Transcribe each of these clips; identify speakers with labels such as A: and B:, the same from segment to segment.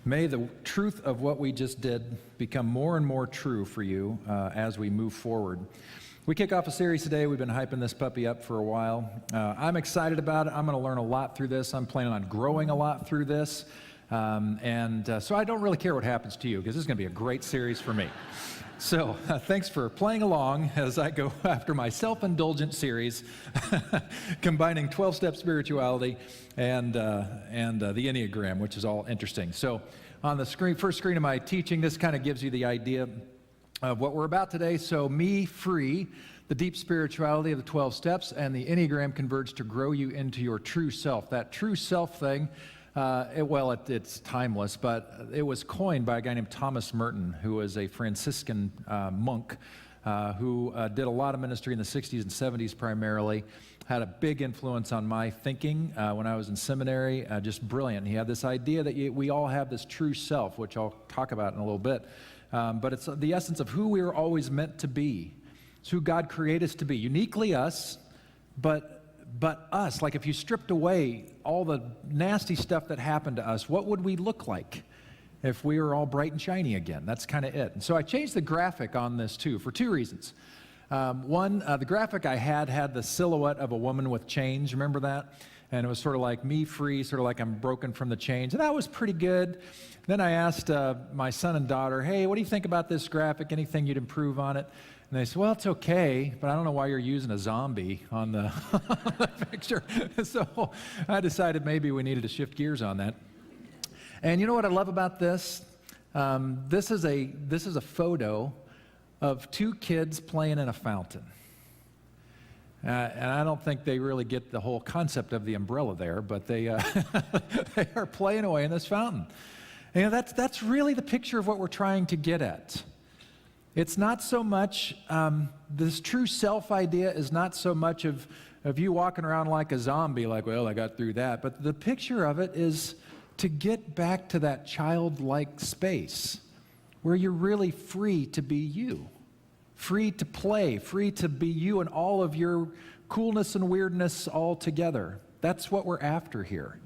A: May the truth of what we just did become more and more true for you as we move forward. We kick off a series today. We've been hyping this puppy up for a while. I'm excited about it. I'm going to learn a lot through this. I'm planning on growing a lot through this. So I don't really care what happens to you, because this is going to be a great series for me. So thanks for playing along as I go after my self-indulgent series, combining 12-step spirituality and the Enneagram, which is all interesting. So on the first screen of my teaching, this kind of gives you the idea of what we're about today. So me free, the deep spirituality of the 12 steps, and the Enneagram converge to grow you into your true self. That true self thing, it's timeless, but it was coined by a guy named Thomas Merton, who was a Franciscan monk who did a lot of ministry in the 60s and 70s primarily, had a big influence on my thinking when I was in seminary, just brilliant. He had this idea that we all have this true self, which I'll talk about in a little bit, but it's the essence of who we were always meant to be. It's who God created us to be, uniquely us, but us. Like if you stripped away all the nasty stuff that happened to us, what would we look like if we were all bright and shiny again? That's kind of it. And so I changed the graphic on this too, for two reasons. One, the graphic I had the silhouette of a woman with chains. Remember that? And it was sort of like me free, sort of like I'm broken from the chains. And that was pretty good. Then I asked my son and daughter, hey, what do you think about this graphic? Anything you'd improve on it? And they said, well, it's okay, but I don't know why you're using a zombie on the, the picture. So I decided maybe we needed to shift gears on that. And you know what I love about this? This is a photo of two kids playing in a fountain. And I don't think they really get the whole concept of the umbrella there, but they they are playing away in this fountain. And that's really the picture of what we're trying to get at. It's not so much, this true self idea is not so much of you walking around like a zombie, like, well, I got through that. But the picture of it is to get back to that childlike space where you're really free to be you, free to play, free to be you and all of your coolness and weirdness all together. That's what we're after here.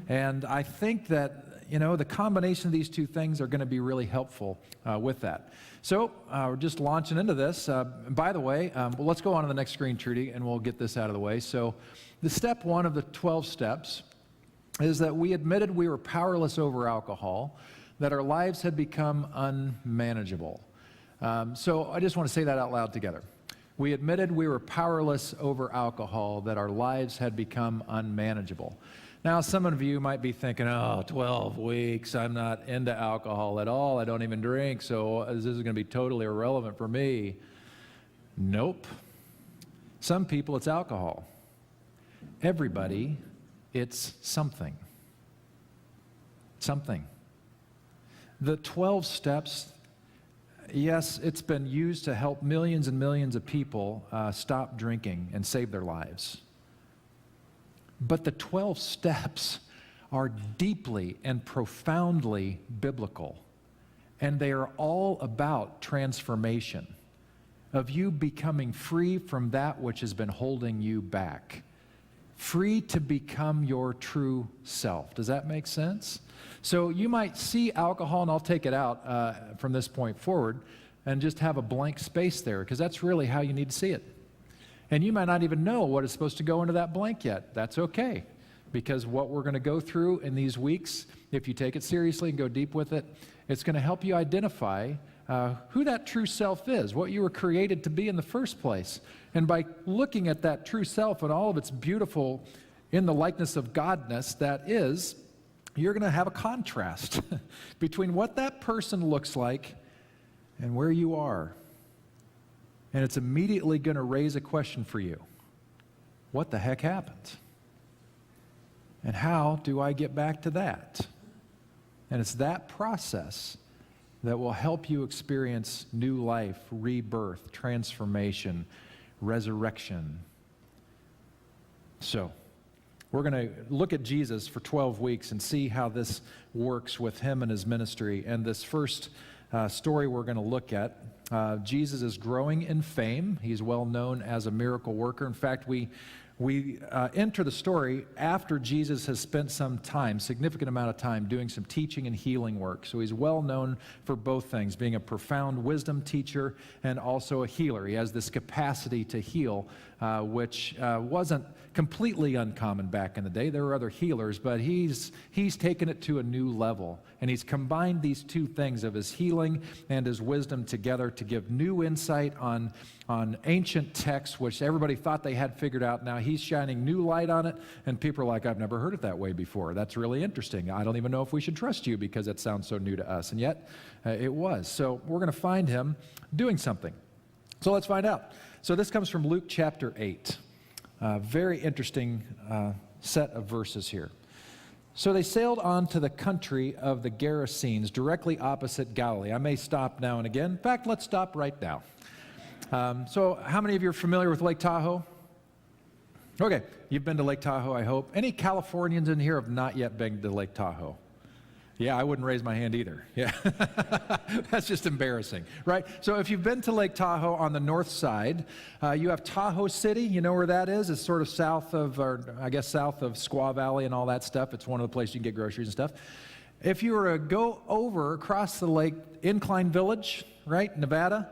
A: And I think that, the combination of these two things are going to be really helpful with that. So we're just launching into this. By the way, let's go on to the next screen, Trudy, and we'll get this out of the way. So the step one of the 12 steps is that we admitted we were powerless over alcohol, that our lives had become unmanageable. So I just want to say that out loud together. We admitted we were powerless over alcohol, that our lives had become unmanageable. Now, some of you might be thinking, 12 weeks, I'm not into alcohol at all, I don't even drink, so this is going to be totally irrelevant for me. Nope. Some people, it's alcohol. Everybody, it's something. Something. The 12 steps, yes, it's been used to help millions and millions of people stop drinking and save their lives. But the 12 steps are deeply and profoundly biblical, and they are all about transformation, of you becoming free from that which has been holding you back, free to become your true self. Does that make sense? So you might see alcohol, and I'll take it out from this point forward, and just have a blank space there, because that's really how you need to see it. And you might not even know what is supposed to go into that blank yet. That's okay, because what we're going to go through in these weeks, if you take it seriously and go deep with it, it's going to help you identify who that true self is, what you were created to be in the first place. And by looking at that true self and all of its beautiful, in the likeness of Godness that is, you're going to have a contrast between what that person looks like and where you are. And it's immediately going to raise a question for you. What the heck happened? And how do I get back to that? And it's that process that will help you experience new life, rebirth, transformation, resurrection. So, we're going to look at Jesus for 12 weeks and see how this works with him and his ministry. And this first story we're going to look at, Jesus is growing in fame. He's well known as a miracle worker. In fact, we We enter the story after Jesus has spent some time, significant amount of time, doing some teaching and healing work. So he's well known for both things, being a profound wisdom teacher and also a healer. He has this capacity to heal, which wasn't completely uncommon back in the day. There were other healers, but he's taken it to a new level. And he's combined these two things of his healing and his wisdom together to give new insight on ancient texts, which everybody thought they had figured out. Now he's shining new light on it, and people are like, I've never heard it that way before. That's really interesting. I don't even know if we should trust you because that sounds so new to us. And yet, it was. So we're going to find him doing something. So let's find out. So this comes from Luke chapter 8. Very interesting set of verses here. So they sailed on to the country of the Gerasenes, directly opposite Galilee. I may stop now and again. In fact, let's stop right now. So how many of you are familiar with Lake Tahoe? Okay, you've been to Lake Tahoe, I hope. Any Californians in here have not yet been to Lake Tahoe? Yeah, I wouldn't raise my hand either. Yeah, that's just embarrassing, right? So if you've been to Lake Tahoe on the north side, you have Tahoe City. You know where that is? It's sort of south of, or I guess south of Squaw Valley and all that stuff. It's one of the places you can get groceries and stuff. If you were to go over across the lake, Incline Village, right, Nevada,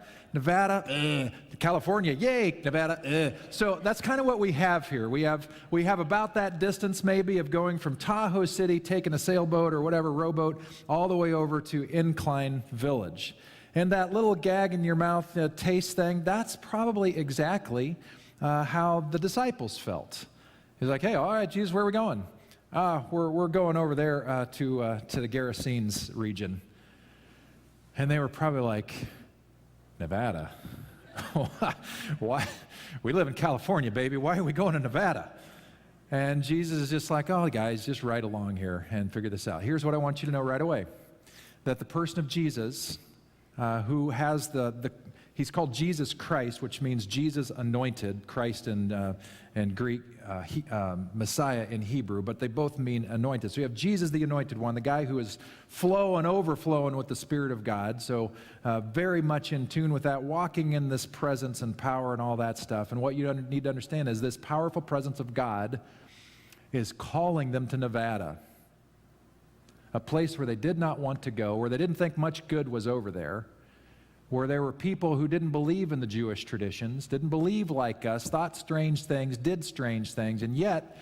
A: California, yay, Nevada. So that's kind of what we have here. We have about that distance maybe of going from Tahoe City, taking a sailboat or whatever, rowboat, all the way over to Incline Village. And that little gag in your mouth taste thing, that's probably exactly how the disciples felt. He's like, hey, all right, Jesus, where are we going? We're going over there to the Gerasenes region. And they were probably like, Nevada? Why? We live in California, baby. Why are we going to Nevada? And Jesus is just like, oh, guys, just ride along here and figure this out. Here's what I want you to know right away. That the person of Jesus, who has he's called Jesus Christ, which means Jesus anointed, Christ in Greek, Messiah in Hebrew, but they both mean anointed. So you have Jesus the anointed one, the guy who is overflowing with the Spirit of God, so very much in tune with that, walking in this presence and power and all that stuff. And what you need to understand is this powerful presence of God is calling them to Nevada, a place where they did not want to go, where they didn't think much good was over there, where there were people who didn't believe in the Jewish traditions, didn't believe like us, thought strange things, did strange things, and yet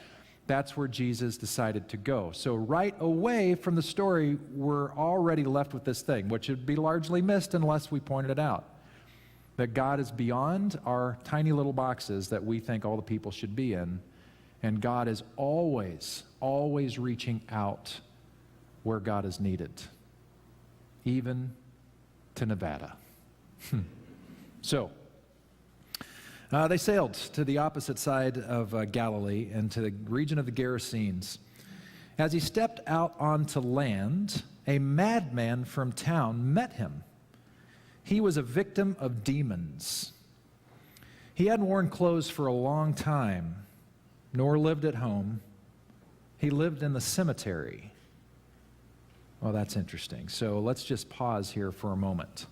A: that's where Jesus decided to go. So right away from the story, we're already left with this thing, which would be largely missed unless we pointed it out, that God is beyond our tiny little boxes that we think all the people should be in, and God is always, always reaching out where God is needed, even to Nevada. So, they sailed to the opposite side of Galilee and to the region of the Gerasenes. As he stepped out onto land, a madman from town met him. He was a victim of demons. He hadn't worn clothes for a long time, nor lived at home. He lived in the cemetery. Well, that's interesting. So let's just pause here for a moment.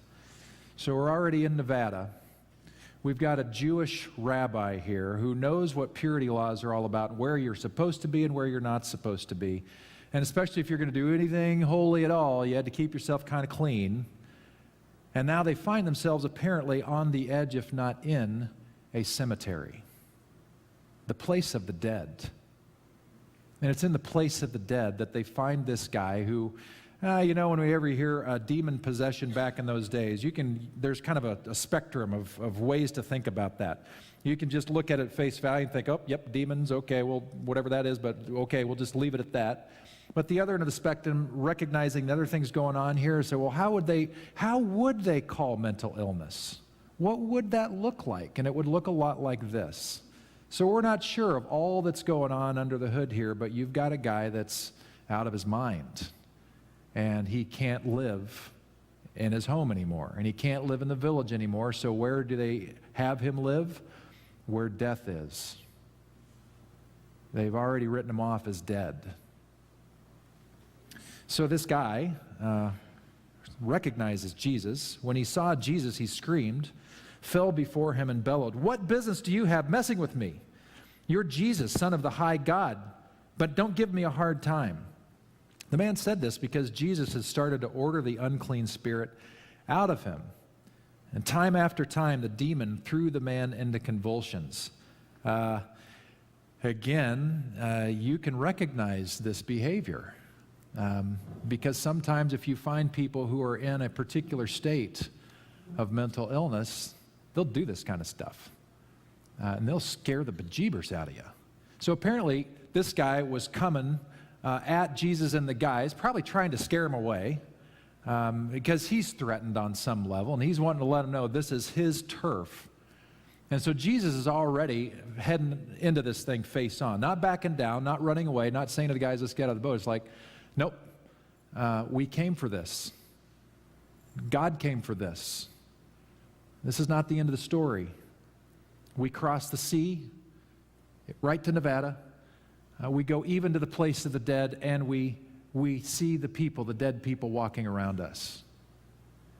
A: So we're already in Nevada. We've got a Jewish rabbi here who knows what purity laws are all about, where you're supposed to be and where you're not supposed to be. And especially if you're going to do anything holy at all, you had to keep yourself kind of clean. And now they find themselves apparently on the edge, if not in, a cemetery, the place of the dead. And it's in the place of the dead that they find this guy who, when we ever hear demon possession back in those days, there's kind of a spectrum of ways to think about that. You can just look at it at face value and think, oh, yep, demons, okay, well, whatever that is, but okay, we'll just leave it at that. But the other end of the spectrum, recognizing the other things going on here, so, well, how would they call mental illness? What would that look like? And it would look a lot like this. So we're not sure of all that's going on under the hood here, but you've got a guy that's out of his mind. And he can't live in his home anymore. And he can't live in the village anymore. So where do they have him live? Where death is. They've already written him off as dead. So this guy recognizes Jesus. When he saw Jesus, he screamed, fell before him and bellowed, "What business do you have messing with me? You're Jesus, Son of the high God, but don't give me a hard time." The man said this because Jesus had started to order the unclean spirit out of him. And time after time, the demon threw the man into convulsions. Again, you can recognize this behavior because sometimes if you find people who are in a particular state of mental illness, they'll do this kind of stuff. And they'll scare the bejeebers out of you. So apparently, this guy was coming at Jesus and the guys, probably trying to scare him away because he's threatened on some level, and he's wanting to let him know this is his turf. And so Jesus is already heading into this thing face on, not backing down, not running away, not saying to the guys, "Let's get out of the boat." It's like, nope, we came for this. God came for this. This is not the end of the story. We cross the sea right to Nevada. We go even to the place of the dead, and we see the people, the dead people walking around us.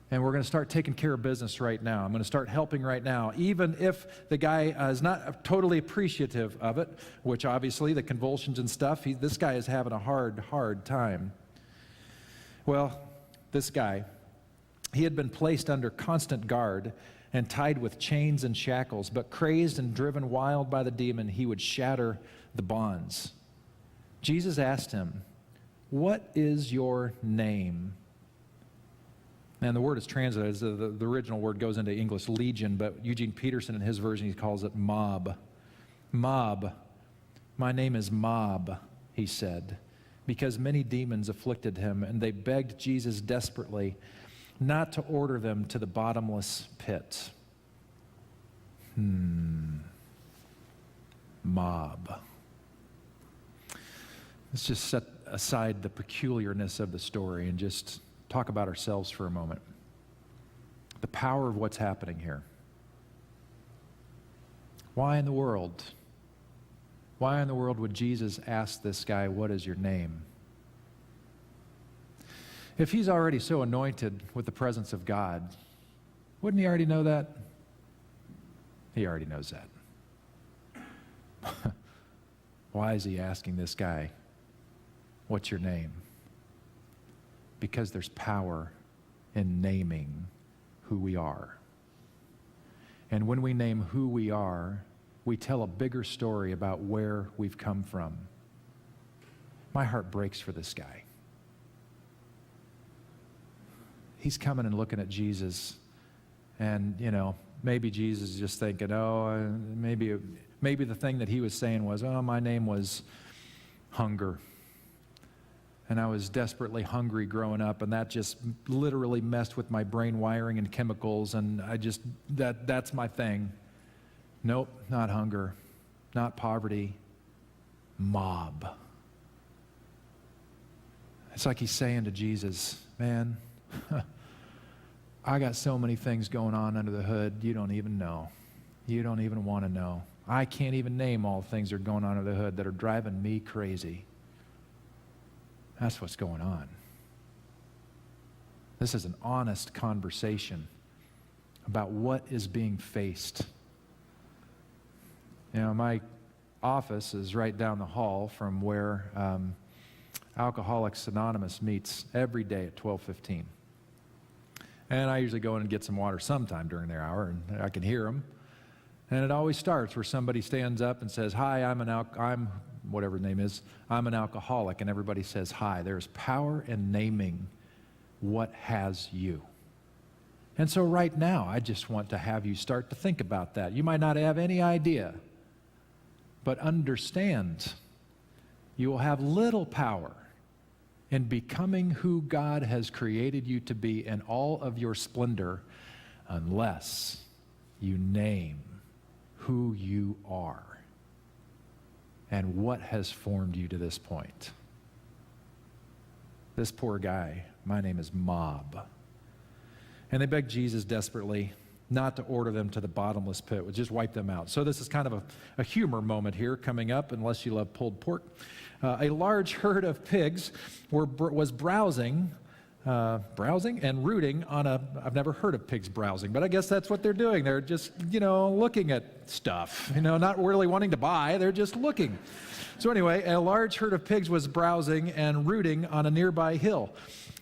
A: And we're going to start taking care of business right now. I'm going to start helping right now, even if the guy is not totally appreciative of it, which obviously the convulsions and stuff, this guy is having a hard time. Well, this guy, he had been placed under constant guard and tied with chains and shackles, but crazed and driven wild by the demon, he would shatter the bonds. Jesus asked him, "What is your name?" And the word is translated, the original word goes into English legion, but Eugene Peterson in his version, he calls it mob. Mob. "My name is Mob," he said, because many demons afflicted him, and they begged Jesus desperately not to order them to the bottomless pit. Mob. Let's just set aside the peculiarness of the story and just talk about ourselves for a moment. The power of what's happening here. Why in the world would Jesus ask this guy, "What is your name?" If he's already so anointed with the presence of God, wouldn't he already know that? He already knows that. Why is he asking this guy, "What's your name?" Because there's power in naming who we are. And when we name who we are, we tell a bigger story about where we've come from. My heart breaks for this guy. He's coming and looking at Jesus, and, maybe Jesus is just thinking, maybe the thing that he was saying was, my name was hunger. And I was desperately hungry growing up, and that just literally messed with my brain wiring and chemicals, and that's my thing. Nope, not hunger, not poverty, mob. It's like he's saying to Jesus, "Man, I got so many things going on under the hood, you don't even know. You don't even want to know. I can't even name all the things that are going on under the hood that are driving me crazy." That's what's going on. This is an honest conversation about what is being faced. My office is right down the hall from where Alcoholics Anonymous meets every day at 12:15. And I usually go in and get some water sometime during their hour, and I can hear them. And it always starts where somebody stands up and says, "Hi, I'm whatever the name is, I'm an alcoholic," and everybody says hi. There's power in naming what has you. And so right now, I just want to have you start to think about that. You might not have any idea, but understand you will have little power in becoming who God has created you to be in all of your splendor unless you name who you are and what has formed you to this point. This poor guy, my name is Mob. And they begged Jesus desperately not to order them to the bottomless pit, would just wipe them out. So this is kind of a humor moment here coming up, unless you love pulled pork. A large herd of pigs was browsing browsing and rooting on I've never heard of pigs browsing, but I guess that's what they're doing. They're just, looking at stuff, not really wanting to buy. They're just looking. So anyway, a large herd of pigs was browsing and rooting on a nearby hill.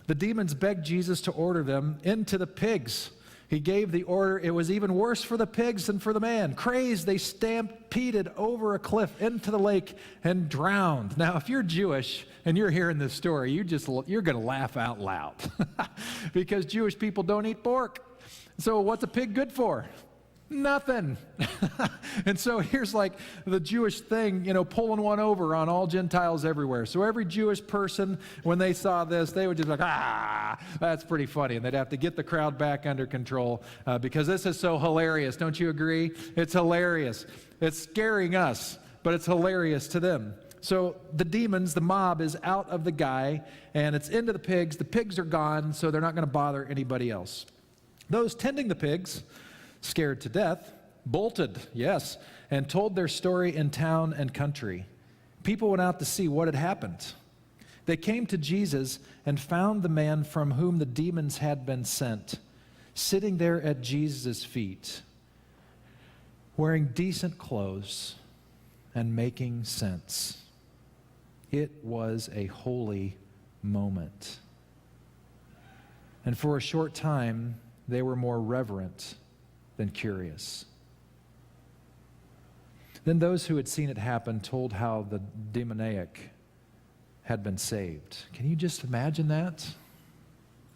A: The demons begged Jesus to order them into the pigs. He gave the order. It was even worse for the pigs than for the man. Crazed, they stampeded over a cliff into the lake and drowned. Now, if you're Jewish and you're hearing this story, you're going to laugh out loud because Jewish people don't eat pork. So what's a pig good for? Nothing. And so here's like the Jewish thing, pulling one over on all Gentiles everywhere. So every Jewish person, when they saw this, they would just be like, that's pretty funny. And they'd have to get the crowd back under control because this is so hilarious. Don't you agree? It's hilarious. It's scaring us, but it's hilarious to them. So the demons, the mob is out of the guy, and it's into the pigs. The pigs are gone, so they're not going to bother anybody else. Those tending the pigs, scared to death, bolted, yes, and told their story in town and country. People went out to see what had happened. They came to Jesus and found the man from whom the demons had been sent, sitting there at Jesus' feet, wearing decent clothes and making sense. It was a holy moment. And for a short time, they were more reverent than curious. Then those who had seen it happen told how the demoniac had been saved. Can you just imagine that?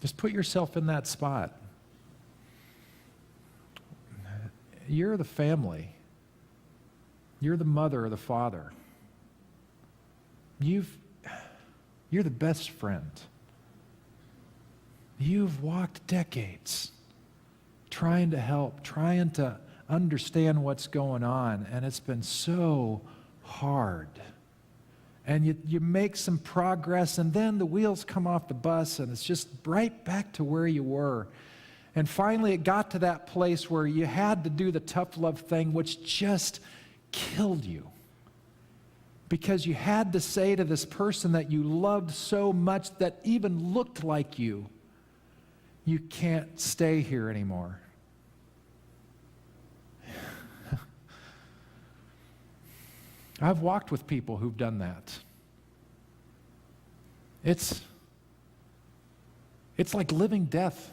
A: Just put yourself in that spot. You're the family. You're the mother or the father. You're the best friend. You've walked decades trying to help, trying to understand what's going on, and it's been so hard. And you make some progress, and then the wheels come off the bus, and it's just right back to where you were. And finally, it got to that place where you had to do the tough love thing, which just killed you. Because you had to say to this person that you loved so much that even looked like you can't stay here anymore. I've walked with people who've done that. It's like living death.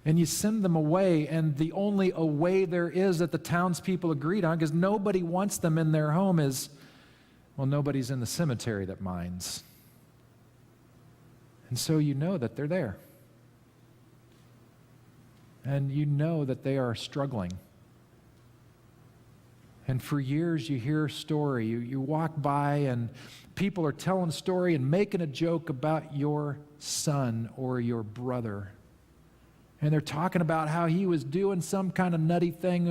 A: And you send them away, and the only away there is that the townspeople agreed on, because nobody wants them in their home, is, well, nobody's in the cemetery that minds. And so you know that they're there. And you know that they are struggling. And for years you hear a story, you walk by and people are telling a story and making a joke about your son or your brother. And they're talking about how he was doing some kind of nutty thing,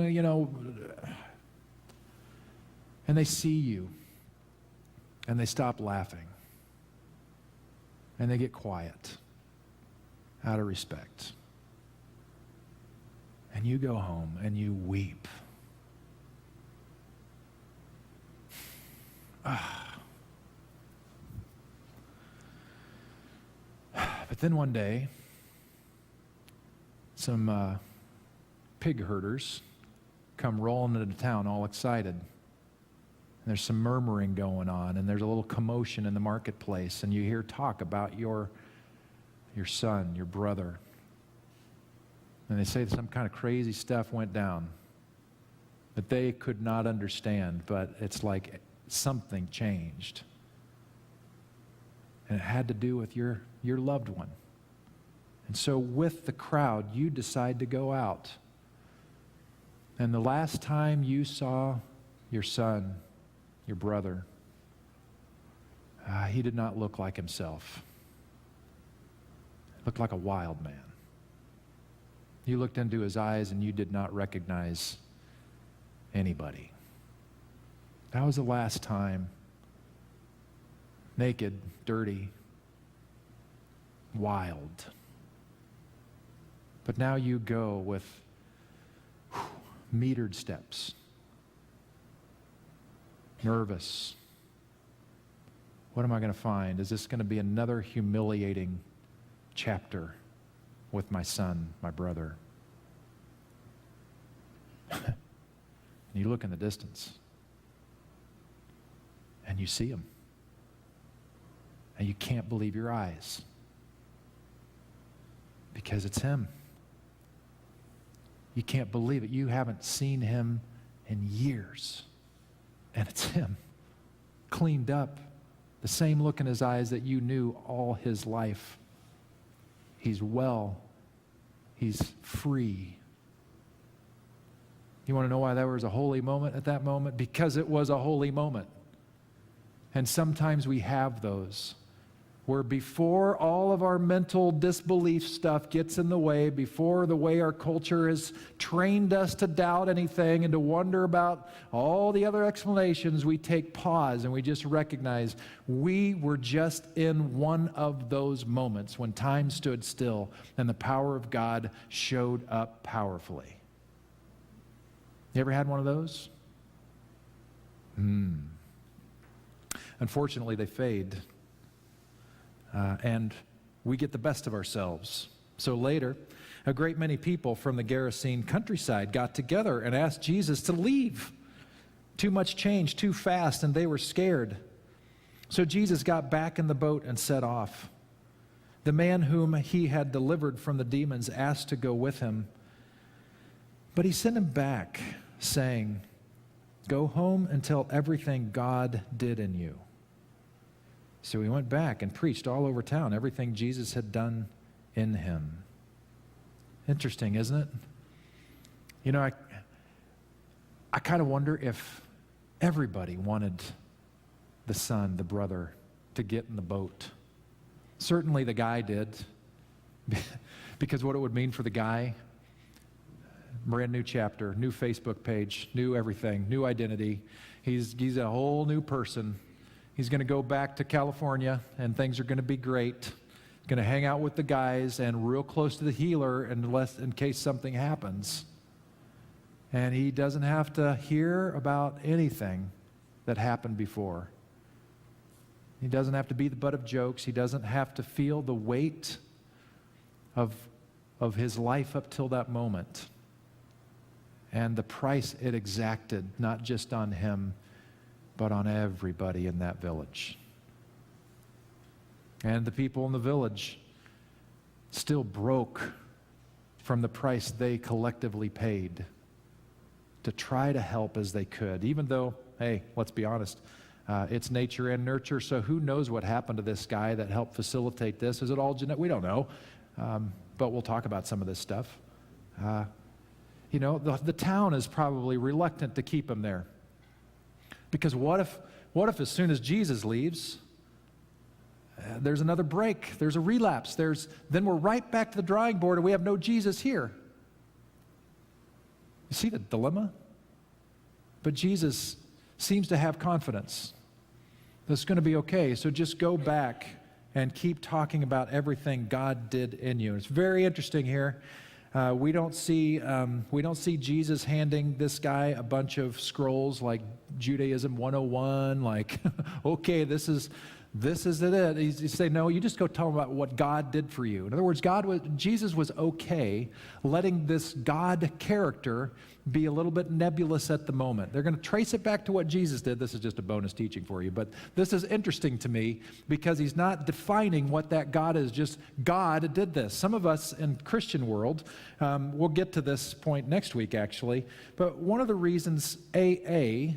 A: and they see you and they stop laughing and they get quiet out of respect. And you go home and you weep. But then one day, some pig herders come rolling into town all excited. And there's some murmuring going on, and there's a little commotion in the marketplace, and you hear talk about your son, your brother. And they say some kind of crazy stuff went down that they could not understand, but it's like something changed. And it had to do with your loved one. And so with the crowd, you decide to go out. And the last time you saw your son, your brother, he did not look like himself. He looked like a wild man. You looked into his eyes and you did not recognize anybody. That was the last time. Naked, dirty, wild. But now you go with metered steps, nervous, What am I going to find? Is this going to be another humiliating chapter with my son, my brother? And you look in the distance, and you see him, and you can't believe your eyes, because it's him. You can't believe it. You haven't seen him in years, and it's him, cleaned up, the same look in his eyes that you knew all his life. He's well. He's free. You want to know why that was a holy moment at that moment? Because it was a holy moment. And sometimes we have those where before all of our mental disbelief stuff gets in the way, before the way our culture has trained us to doubt anything and to wonder about all the other explanations, we take pause and we just recognize we were just in one of those moments when time stood still and the power of God showed up powerfully. You ever had one of those? Unfortunately, they fade. And we get the best of ourselves. So later, a great many people from the Gerasene countryside got together and asked Jesus to leave. Too much change, too fast, and they were scared. So Jesus got back in the boat and set off. The man whom he had delivered from the demons asked to go with him, but he sent him back, saying, "Go home and tell everything God did in you." So he went back and preached all over town everything Jesus had done in him. Interesting, isn't it? You know, I kind of wonder if everybody wanted the son, the brother, to get in the boat. Certainly the guy did, because what it would mean for the guy, brand new chapter, new Facebook page, new everything, new identity. He's a whole new person. He's going to go back to California, and things are going to be great. He's going to hang out with the guys and real close to the healer in case something happens. And he doesn't have to hear about anything that happened before. He doesn't have to be the butt of jokes. He doesn't have to feel the weight of his life up till that moment. And the price it exacted, not just on him, but on everybody in that village. And the people in the village still broke from the price they collectively paid to try to help as they could, even though, hey, let's be honest, it's nature and nurture, so who knows what happened to this guy that helped facilitate this? Is it all genetic? We don't know, but we'll talk about some of this stuff. You know, the town is probably reluctant to keep him there. Because what if as soon as Jesus leaves, there's another break, there's a relapse, then we're right back to the drawing board and we have no Jesus here. You see the dilemma? But Jesus seems to have confidence that it's going to be okay, so just go back and keep talking about everything God did in you. It's very interesting here. We don't see Jesus handing this guy a bunch of scrolls like Judaism 101, like, okay, this is it. He's saying, no, you just go tell him about what God did for you. In other words, Jesus was okay letting this God character be a little bit nebulous at the moment. They're going to trace it back to what Jesus did. This is just a bonus teaching for you, but this is interesting to me because he's not defining what that God is, just God did this. Some of us in Christian world, we'll get to this point next week actually, but one of the reasons AA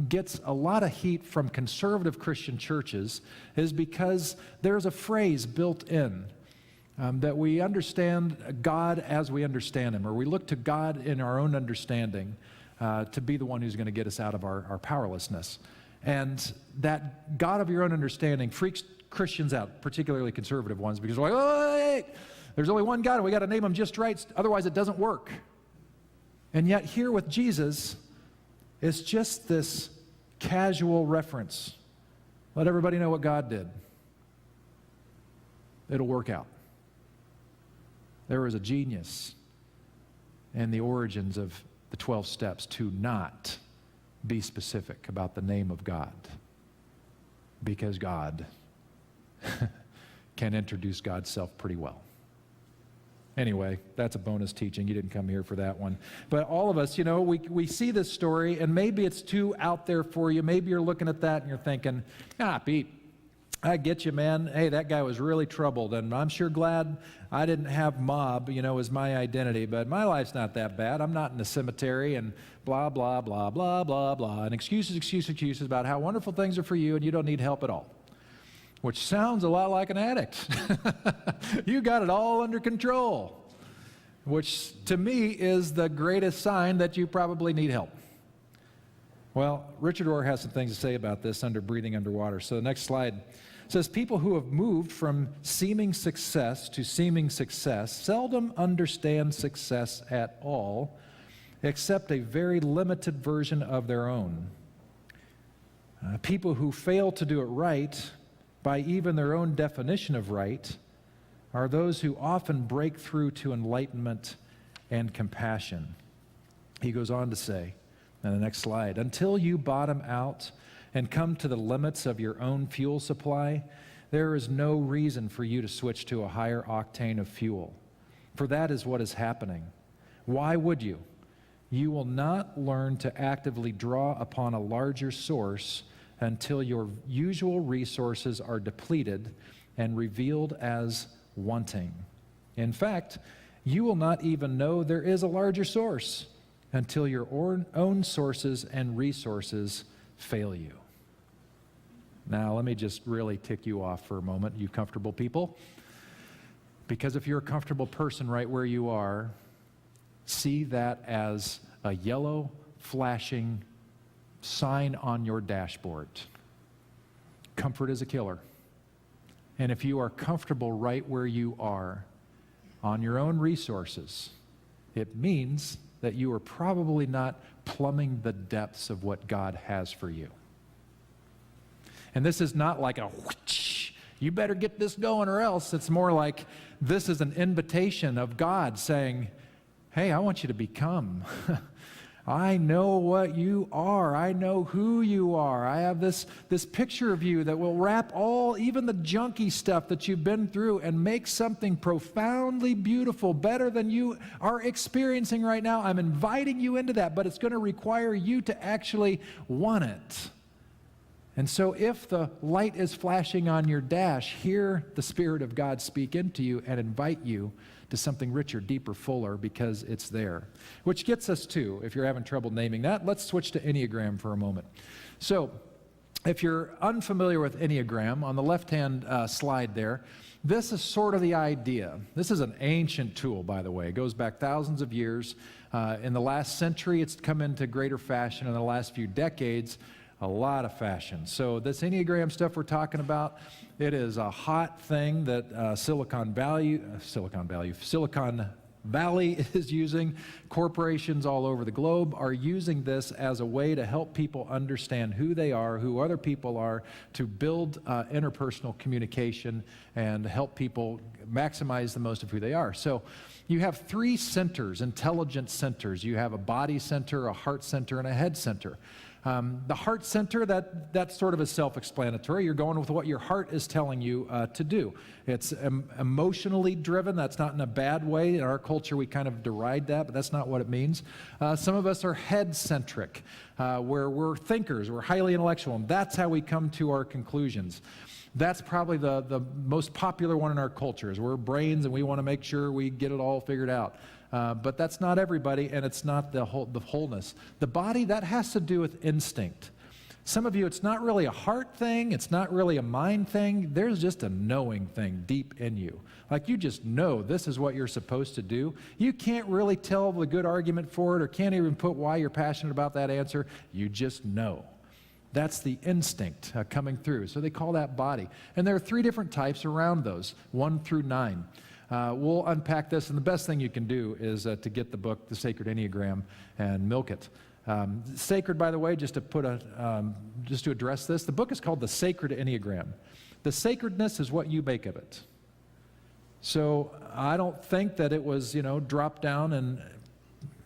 A: gets a lot of heat from conservative Christian churches is because there's a phrase built in that we understand God as we understand him, or we look to God in our own understanding to be the one who's going to get us out of our powerlessness. And that God of your own understanding freaks Christians out, particularly conservative ones, because we're like, oh, hey, there's only one God and we got to name him just right, otherwise it doesn't work. And yet here with Jesus, it's just this casual reference. Let everybody know what God did. It'll work out. There was a genius in the origins of the 12 steps to not be specific about the name of God. Because God can introduce God's self pretty well. Anyway, that's a bonus teaching. You didn't come here for that one. But all of us, we see this story, and maybe it's too out there for you. Maybe you're looking at that and you're thinking, Pete, I get you, man. Hey, that guy was really troubled, and I'm sure glad I didn't have mob, as my identity, but my life's not that bad. I'm not in the cemetery and blah, blah, blah, blah, blah, blah, and excuses about how wonderful things are for you, and you don't need help at all. Which sounds a lot like an addict. You got it all under control, which to me is the greatest sign that you probably need help. Well, Richard Rohr has some things to say about this under Breathing Underwater. So the next slide says, people who have moved from seeming success to seeming success seldom understand success at all, except a very limited version of their own. People who fail to do it right, by even their own definition of right, are those who often break through to enlightenment and compassion. He goes on to say, in the next slide, until you bottom out and come to the limits of your own fuel supply, there is no reason for you to switch to a higher octane of fuel, for that is what is happening. Why would you? You will not learn to actively draw upon a larger source until your usual resources are depleted and revealed as wanting. In fact, you will not even know there is a larger source until your own sources and resources fail you. Now, let me just really tick you off for a moment, you comfortable people. Because if you're a comfortable person right where you are, see that as a yellow, flashing sign on your dashboard. Comfort is a killer. And if you are comfortable right where you are on your own resources, it means that you are probably not plumbing the depths of what God has for you. And this is not like a whoosh, you better get this going or else. It's more like this is an invitation of God saying, hey, I want you to become. I know what you are. I know who you are. I have this picture of you that will wrap even the junky stuff that you've been through and make something profoundly beautiful, better than you are experiencing right now. I'm inviting you into that, but it's going to require you to actually want it. And so if the light is flashing on your dash, hear the Spirit of God speak into you and invite you to something richer, deeper, fuller, because it's there. Which gets us to, if you're having trouble naming that, let's switch to Enneagram for a moment. So, if you're unfamiliar with Enneagram, on the left-hand slide there, this is sort of the idea. This is an ancient tool, by the way. It goes back thousands of years. In the last century, it's come into greater fashion. In the last few decades, a lot of fashion. So this Enneagram stuff we're talking about, it is a hot thing that Silicon Valley is using. Corporations all over the globe are using this as a way to help people understand who they are, who other people are, to build interpersonal communication and help people maximize the most of who they are. So you have three centers, intelligence centers. You have a body center, a heart center, and a head center. The heart center, that's sort of a self-explanatory. You're going with what your heart is telling you to do. It's emotionally driven. That's not in a bad way. In our culture, we kind of deride that, but that's not what it means. Some of us are head-centric, where we're thinkers, we're highly intellectual, and that's how we come to our conclusions. That's probably the most popular one in our culture, is we're brains and we want to make sure we get it all figured out. But that's not everybody, and it's not the wholeness. The body, that has to do with instinct. Some of you, it's not really a heart thing, it's not really a mind thing, there's just a knowing thing deep in you. Like you just know this is what you're supposed to do. You can't really tell the good argument for it or can't even put why you're passionate about that answer. You just know. That's the instinct coming through. So they call that body. And there are three different types around those, 1 through 9. We'll unpack this, and the best thing you can do is to get the book, The Sacred Enneagram, and milk it. Sacred, by the way, just to address this, the book is called The Sacred Enneagram. The sacredness is what you make of it. So I don't think that it was, dropped down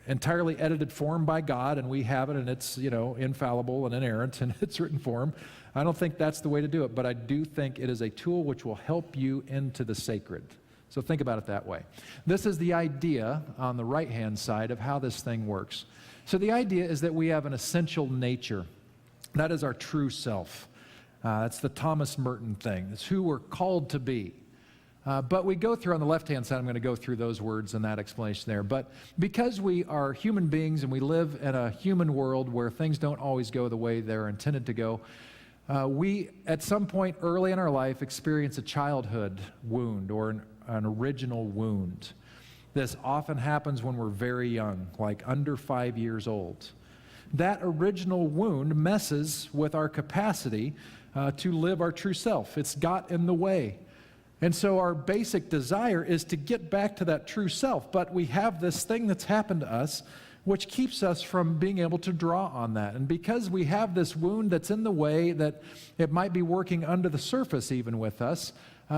A: entirely edited form by God, and we have it, and it's, infallible and inerrant in its written form. I don't think that's the way to do it, but I do think it is a tool which will help you into the sacred. So think about it that way. This is the idea on the right-hand side of how this thing works. So the idea is that we have an essential nature. That is our true self. It's the Thomas Merton thing. It's who we're called to be. But we go through, on the left-hand side, I'm going to go through those words and that explanation there. But because we are human beings and we live in a human world where things don't always go the way they're intended to go, we, at some point early in our life, experience a childhood wound or an original wound. This often happens when we're very young, like under 5 years old. That original wound messes with our capacity to live our true self. It's got in the way. And so our basic desire is to get back to that true self, but we have this thing that's happened to us which keeps us from being able to draw on that. And because we have this wound that's in the way, that it might be working under the surface even with us,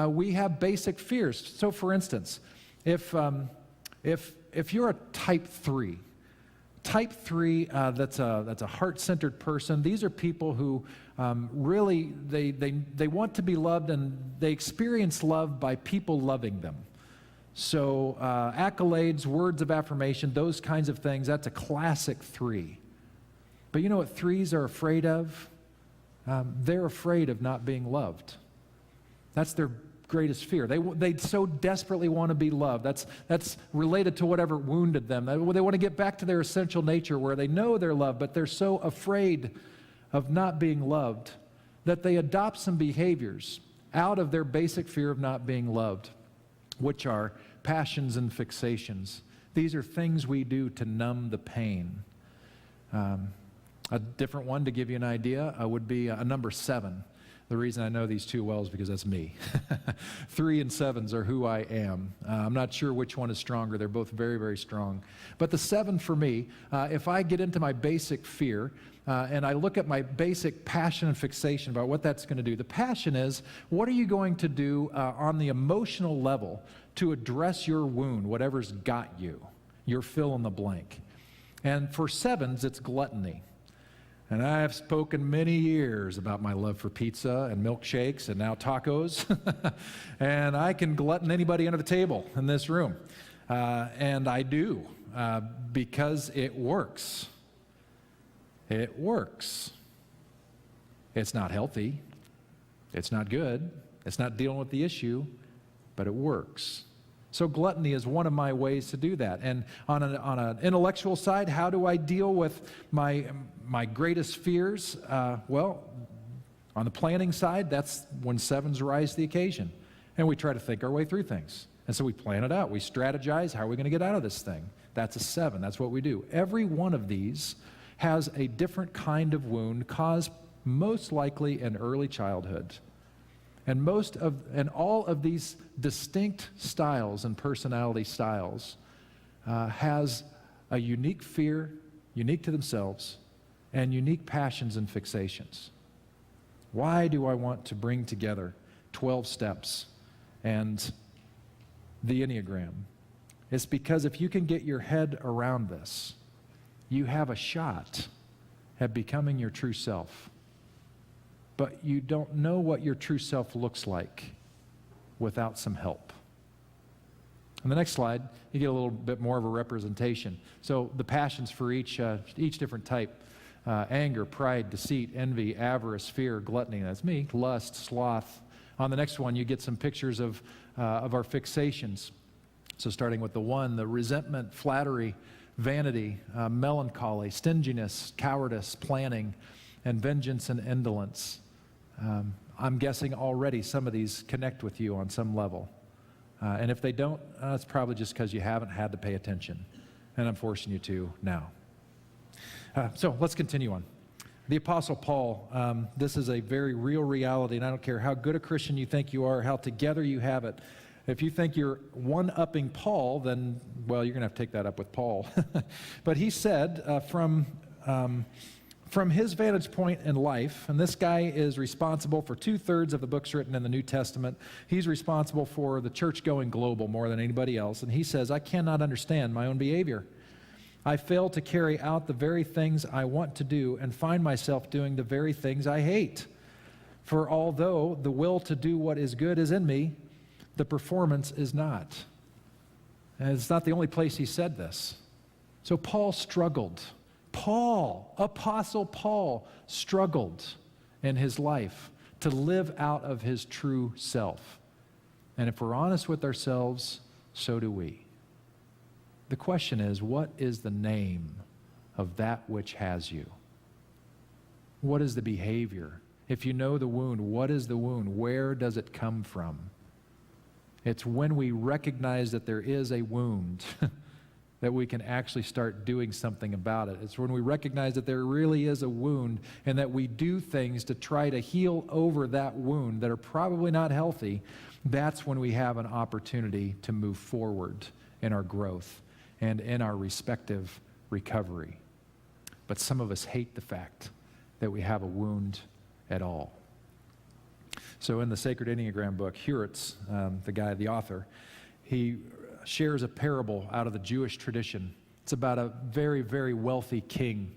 A: we have basic fears. So for instance, if you're a type 3, that's a heart-centered person. These are people who really, they want to be loved, and they experience love by people loving them. So accolades, words of affirmation, those kinds of things, that's a classic 3. But you know what 3s are afraid of? They're afraid of not being loved. That's their greatest fear. They so desperately want to be loved. That's related to whatever wounded them. They want to get back to their essential nature where they know they're loved, but they're so afraid of not being loved that they adopt some behaviors out of their basic fear of not being loved, which are passions and fixations. These are things we do to numb the pain. A different one, to give you an idea, would be a number 7. The reason I know these two well is because that's me. 3 and 7s are who I am. I'm not sure which one is stronger. They're both very, very strong. But the 7 for me, if I get into my basic fear and I look at my basic passion and fixation about what that's going to do, the passion is, what are you going to do on the emotional level to address your wound, whatever's got you, your fill in the blank. And for 7s, it's gluttony. And I have spoken many years about my love for pizza and milkshakes and now tacos. And I can glutton anybody under the table in this room. And I do, because it works. It works. It's not healthy. It's not good. It's not dealing with the issue, but it works. So gluttony is one of my ways to do that. And on an intellectual side, how do I deal with my greatest fears? Well, on the planning side, that's when 7s rise to the occasion. And we try to think our way through things. And so we plan it out. We strategize. How are we going to get out of this thing? That's a 7. That's what we do. Every one of these has a different kind of wound caused most likely in early childhood. And all of these distinct styles and personality styles has a unique fear, unique to themselves, and unique passions and fixations. Why do I want to bring together 12 steps and the Enneagram? It's because if you can get your head around this, you have a shot at becoming your true self. But you don't know what your true self looks like without some help. On the next slide, you get a little bit more of a representation. So the passions for each different type: anger, pride, deceit, envy, avarice, fear, gluttony. That's me. Lust, sloth. On the next one, you get some pictures of our fixations. So starting with the 1, the resentment, flattery, vanity, melancholy, stinginess, cowardice, planning, and vengeance and indolence. I'm guessing already some of these connect with you on some level. And if they don't, it's probably just because you haven't had to pay attention. And I'm forcing you to now. So let's continue on. The Apostle Paul, this is a very real reality, and I don't care how good a Christian you think you are, how together you have it. If you think you're one-upping Paul, then, well, you're going to have to take that up with Paul. But he said from his vantage point in life, and this guy is responsible for 2/3 of the books written in the New Testament. He's responsible for the church going global more than anybody else. And he says, I cannot understand my own behavior. I fail to carry out the very things I want to do and find myself doing the very things I hate. For although the will to do what is good is in me, the performance is not. And it's not the only place he said this. So Paul struggled. Apostle Paul, struggled in his life to live out of his true self. And if we're honest with ourselves, so do we. The question is, what is the name of that which has you? What is the behavior? If you know the wound, what is the wound? Where does it come from? It's when we recognize that there is a wound that we can actually start doing something about it. It's when we recognize that there really is a wound and that we do things to try to heal over that wound that are probably not healthy. That's when we have an opportunity to move forward in our growth and in our respective recovery. But some of us hate the fact that we have a wound at all. So in the Sacred Enneagram book, Hurwitz, the author, he shares a parable out of the Jewish tradition. It's about a very, very wealthy king.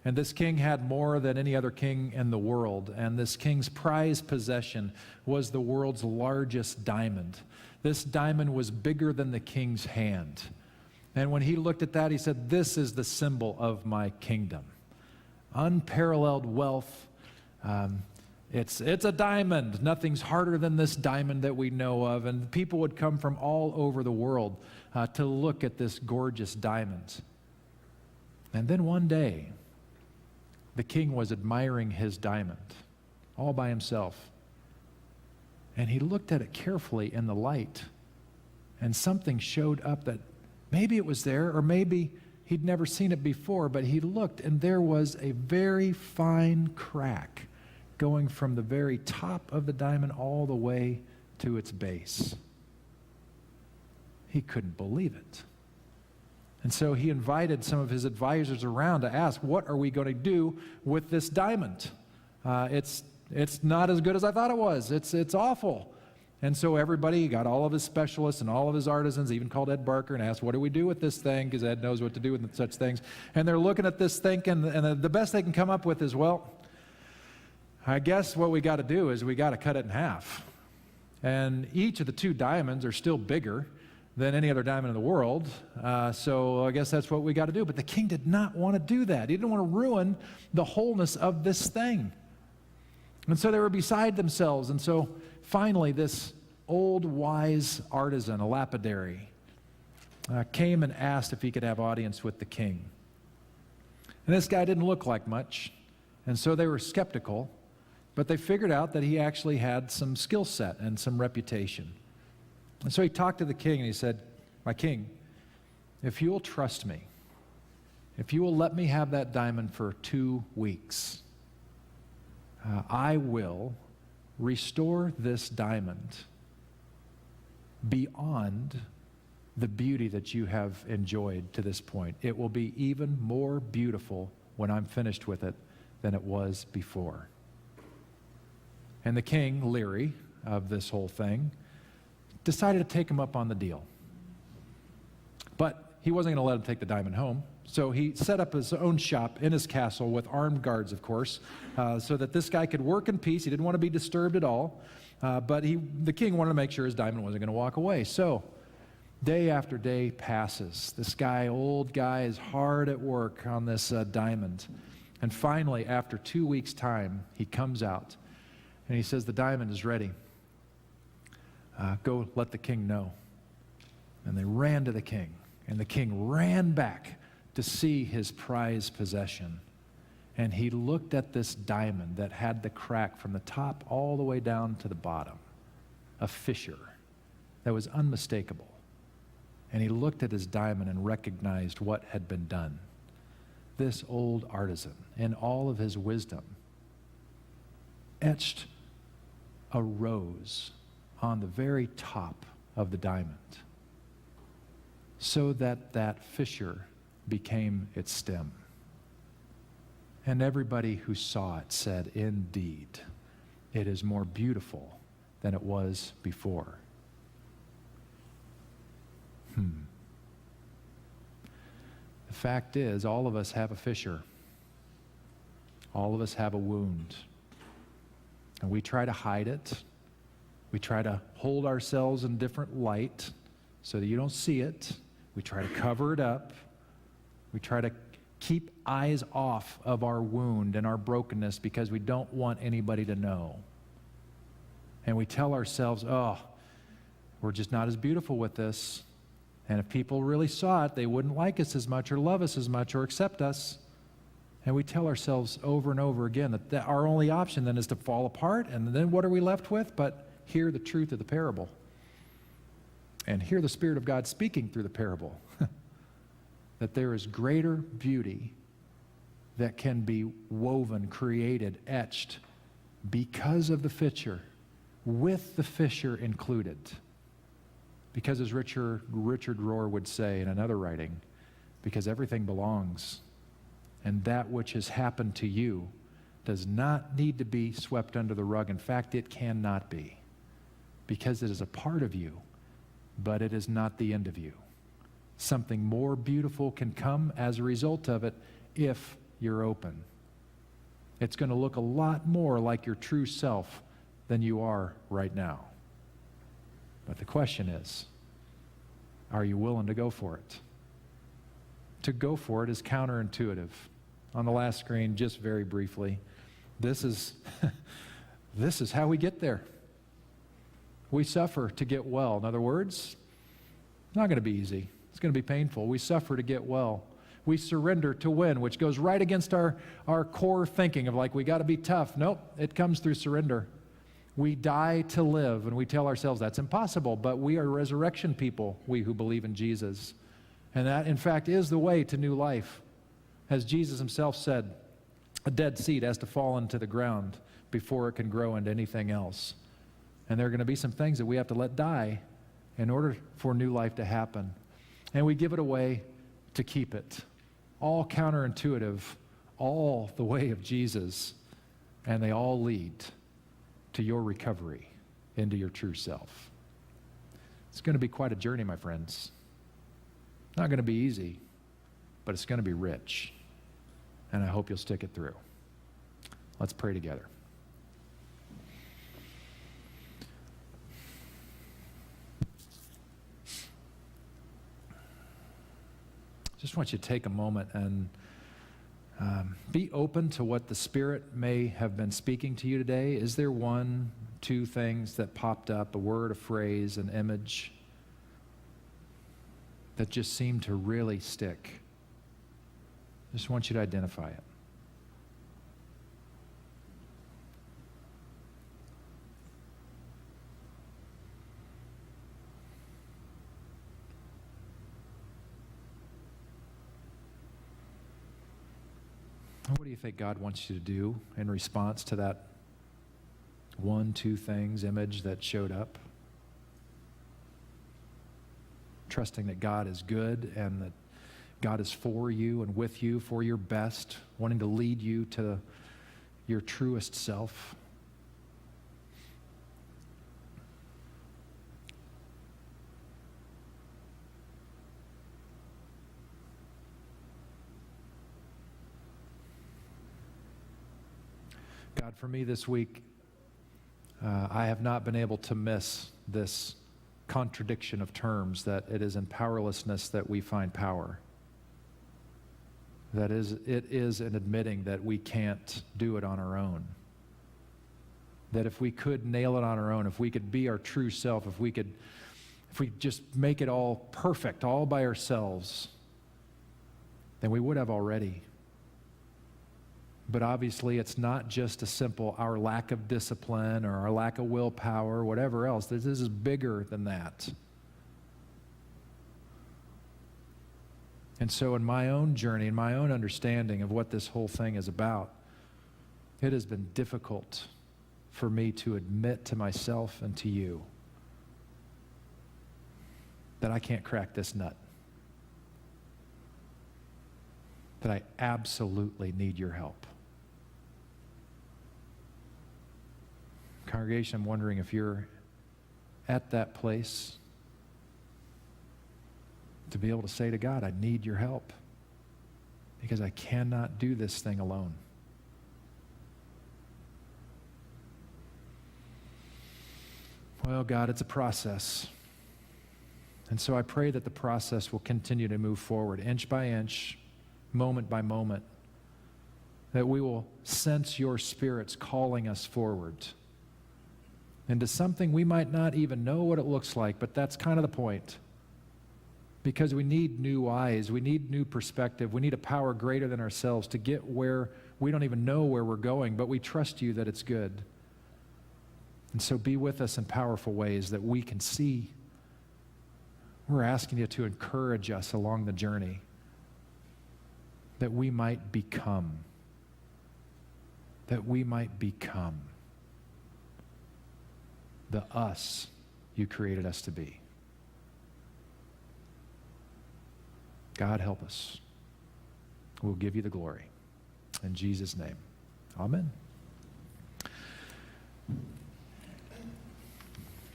A: And this king had more than any other king in the world. And this king's prized possession was the world's largest diamond. This diamond was bigger than the king's hand. And when he looked at that, he said, "This is the symbol of my kingdom." Unparalleled wealth. It's a diamond. Nothing's harder than this diamond that we know of. And people would come from all over the world to look at this gorgeous diamond. And then one day, the king was admiring his diamond all by himself. And he looked at it carefully in the light. And something showed up that maybe it was there, or maybe he'd never seen it before, but he looked and there was a very fine crack going from the very top of the diamond all the way to its base. He couldn't believe it. And so he invited some of his advisors around to ask, what are we going to do with this diamond? It's not as good as I thought it was. It's awful. And so everybody got all of his specialists and all of his artisans, even called Ed Barker, and asked, what do we do with this thing? Because Ed knows what to do with such things. And they're looking at this thing, and the best they can come up with is, well, I guess what we got to do is we got to cut it in half. And each of the two diamonds are still bigger than any other diamond in the world. So I guess that's what we got to do. But the king did not want to do that. He didn't want to ruin the wholeness of this thing. And so they were beside themselves. And so finally, this old wise artisan, a lapidary, came and asked if he could have audience with the king. And this guy didn't look like much. And so they were skeptical. But they figured out that he actually had some skill set and some reputation. And so he talked to the king and he said, "My king, if you will trust me, if you will let me have that diamond for 2 weeks, I will restore this diamond beyond the beauty that you have enjoyed to this point. It will be even more beautiful when I'm finished with it than it was before." And the king, leery of this whole thing, decided to take him up on the deal. But he wasn't going to let him take the diamond home. So he set up his own shop in his castle with armed guards, of course, so that this guy could work in peace. He didn't want to be disturbed at all. But the king wanted to make sure his diamond wasn't going to walk away. So day after day passes. This guy, old guy, is hard at work on this diamond. And finally, after 2 weeks' time, he comes out. And he says, "The diamond is ready. Go let the king know." And they ran to the king. And the king ran back to see his prized possession. And he looked at this diamond that had the crack from the top all the way down to the bottom, a fissure that was unmistakable. And he looked at his diamond and recognized what had been done. This old artisan, in all of his wisdom, etched a rose on the very top of the diamond so that that fissure became its stem. And everybody who saw it said, "Indeed, it is more beautiful than it was before." The fact is, all of us have a fissure. All of us have a wound. And we try to hide it. We try to hold ourselves in different light so that you don't see it. We try to cover it up. We try to keep eyes off of our wound and our brokenness because we don't want anybody to know. And we tell ourselves, oh, we're just not as beautiful with this. And if people really saw it, they wouldn't like us as much or love us as much or accept us. And we tell ourselves over and over again that our only option then is to fall apart. And then what are we left with? But hear the truth of the parable. And hear the Spirit of God speaking through the parable. That there is greater beauty that can be woven, created, etched because of the fissure, with the fissure included. Because as Richard Rohr would say in another writing, because everything belongs, and that which has happened to you does not need to be swept under the rug. In fact, it cannot be, because it is a part of you, but it is not the end of you. Something more beautiful can come as a result of it if you're open. It's going to look a lot more like your true self than you are right now. But the question is, are you willing to go for it? To go for it is counterintuitive. On the last screen, just very briefly, this is how we get there. We suffer to get well. In other words, it's not going to be easy. It's going to be painful. We suffer to get well. We surrender to win, which goes right against our core thinking of like, we got to be tough. Nope, it comes through surrender. We die to live, and we tell ourselves that's impossible, but we are resurrection people, we who believe in Jesus. And that, in fact, is the way to new life. As Jesus himself said, a dead seed has to fall into the ground before it can grow into anything else. And there are going to be some things that we have to let die in order for new life to happen. And we give it away to keep it. All counterintuitive, all the way of Jesus, and they all lead to your recovery into your true self. It's going to be quite a journey, my friends. Not going to be easy, but it's going to be rich. And I hope you'll stick it through. Let's pray together. Just want you to take a moment and be open to what the Spirit may have been speaking to you today. Is there one, two things that popped up, a word, a phrase, an image that just seemed to really stick? Just want you to identify it. What do you think God wants you to do in response to that one, two things, image that showed up? Trusting that God is good and that God is for you and with you for your best, wanting to lead you to your truest self. God, for me this week, I have not been able to miss this contradiction of terms, that it is in powerlessness that we find power. That is, it is in admitting that we can't do it on our own. That if we could nail it on our own, if we could be our true self, if we just make it all perfect, all by ourselves, then we would have already. But obviously it's not just a simple our lack of discipline or our lack of willpower or whatever else. This is bigger than that. And so in my own journey, in my own understanding of what this whole thing is about, it has been difficult for me to admit to myself and to you that I can't crack this nut. That I absolutely need your help. Congregation, I'm wondering if you're at that place to be able to say to God, I need your help. because I cannot do this thing alone. Well, God, it's a process. And so I pray that the process will continue to move forward, inch by inch, moment by moment, that we will sense your Spirit's calling us forward into something we might not even know what it looks like, but that's kind of the point. Because we need new eyes, we need new perspective, we need a power greater than ourselves to get where we don't even know where we're going, but we trust you that it's good. And so be with us in powerful ways that we can see. We're asking you to encourage us along the journey, that we might become the us you created us to be. God, help us. We'll give you the glory. In Jesus' name, amen.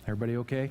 A: Everybody okay?